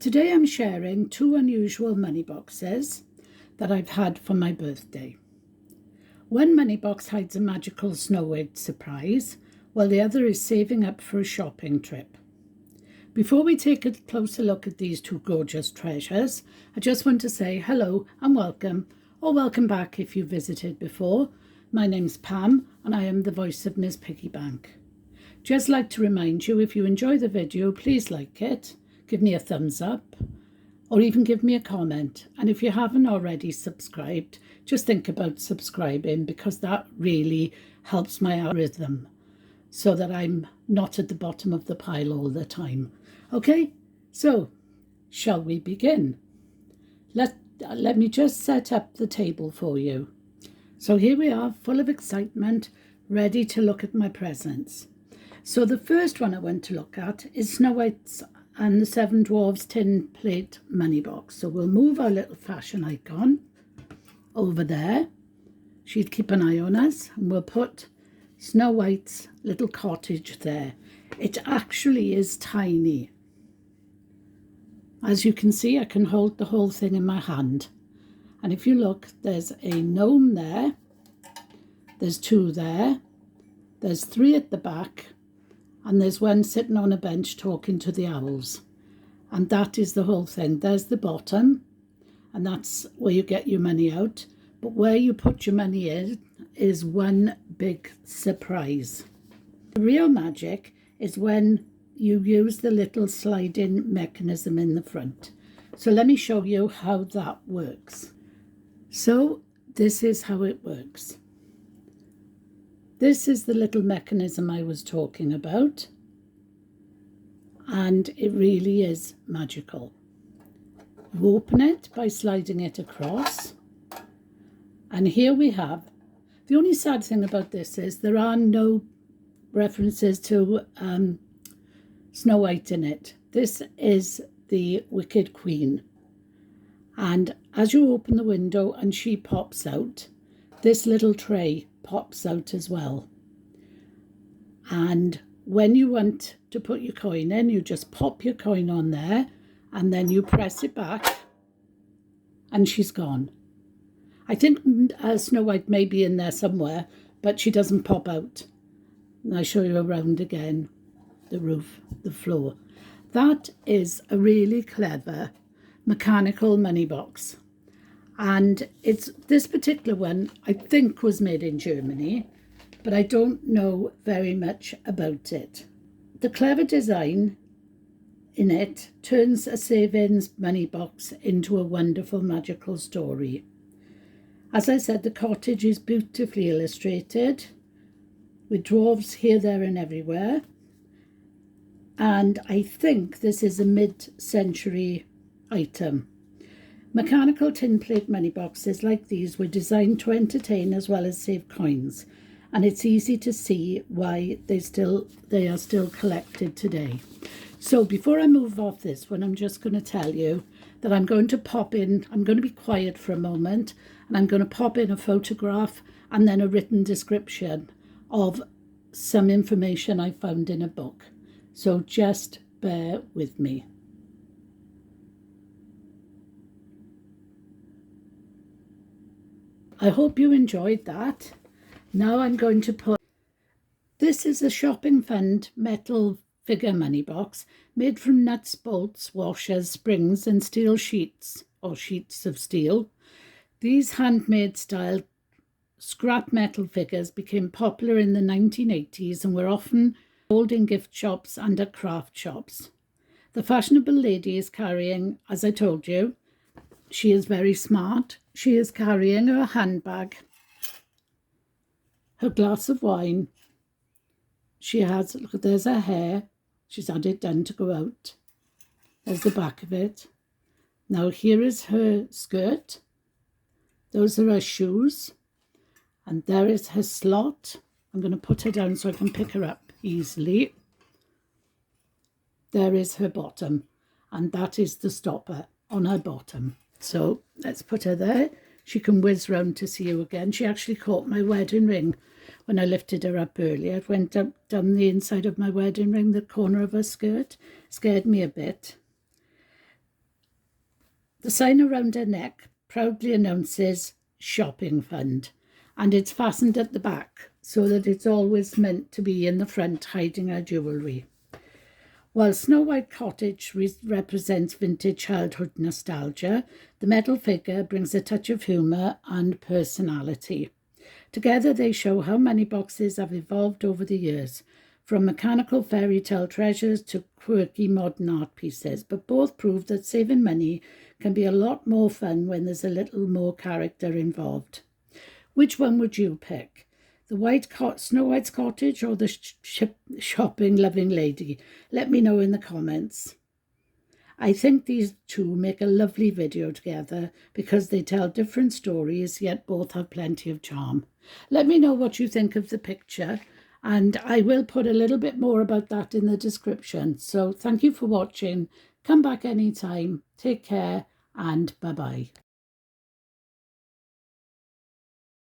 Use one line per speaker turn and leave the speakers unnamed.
Today I'm sharing two unusual money boxes that I've had for my birthday. One money box hides a magical Snow White surprise, while the other is saving up for a shopping trip. Before we take a closer look at these two gorgeous treasures, I just want to say hello and welcome, or welcome back if you visited before. My name's Pam and I am the voice of Miss Piggy Bank. Just like to remind you, if you enjoy the video, please like it, give me a thumbs up, or even give me a comment. And if you haven't already subscribed, just think about subscribing, because that really helps my algorithm so that I'm not at the bottom of the pile all the time. Okay, so shall we begin? Let me just set up the table for you. So here we are, full of excitement, ready to look at my presents. So the first one I want to look at is Snow White's and the Seven Dwarfs tin plate money box. So we'll move our little fashion icon over there. She'd keep an eye on us, and we'll put Snow White's little cottage there. It actually is tiny. As you can see, I can hold the whole thing in my hand. And if you look, there's a gnome there. There's two there. There's three at the back. And there's one sitting on a bench talking to the owls. And that is the whole thing. There's the bottom, and that's where you get your money out. But where you put your money in is one big surprise. The real magic is when you use the little sliding mechanism in the front. So let me show you how that works. So this is how it works. This is the little mechanism I was talking about, and it really is magical. You open it by sliding it across, and here we have, the only sad thing about this is there are no references to Snow White in it. This is the Wicked Queen, and as you open the window and she pops out, this little tray pops out as well. And when you want to put your coin in, you just pop your coin on there, and then you press it back and she's gone. I think Snow White may be in there somewhere, but she doesn't pop out. And I show you around again, the roof, the floor. That is a really clever mechanical money box. And it's this particular one, I think, was made in Germany, but I don't know very much about it. The clever design in it turns a savings money box into a wonderful magical story. As I said, the cottage is beautifully illustrated with dwarves here, there and everywhere. And I think this is a mid-century item. Mechanical tin plate money boxes like these were designed to entertain as well as save coins, and it's easy to see why they are still collected today. So before I move off this one, I'm just going to tell you that I'm going to pop in, I'm going to be quiet for a moment, and I'm going to pop in a photograph and then a written description of some information I found in a book. So just bear with me. I hope you enjoyed that. Now I'm going to put, this is a shopping fund metal figure money box made from nuts, bolts, washers, springs and steel sheets, or sheets of steel. These handmade style scrap metal figures became popular in the 1980s and were often sold in gift shops and at craft shops. The fashionable lady is carrying, as I told you, she is very smart. She is carrying her handbag, her glass of wine. She has, look, there's her hair. She's had it done to go out. There's the back of it. Now here is her skirt. Those are her shoes. And there is her slot. I'm going to put her down so I can pick her up easily. There is her bottom. And that is the stopper on her bottom. So let's put her there. She can whiz round to see you again. She actually caught my wedding ring when I lifted her up earlier. It went up down the inside of my wedding ring, the corner of her skirt. Scared me a bit. The sign around her neck proudly announces shopping fund, and it's fastened at the back so that it's always meant to be in the front hiding her jewellery. While Snow White Cottage represents vintage childhood nostalgia, the metal figure brings a touch of humour and personality. Together they show how money boxes have evolved over the years, from mechanical fairy tale treasures to quirky modern art pieces, but both prove that saving money can be a lot more fun when there's a little more character involved. Which one would you pick? The Snow White's Cottage or the shopping loving lady? Let me know in the comments. I think these two make a lovely video together because they tell different stories, yet both have plenty of charm. Let me know what you think of the picture, and I will put a little bit more about that in the description. So thank you for watching. Come back anytime. Take care and bye-bye.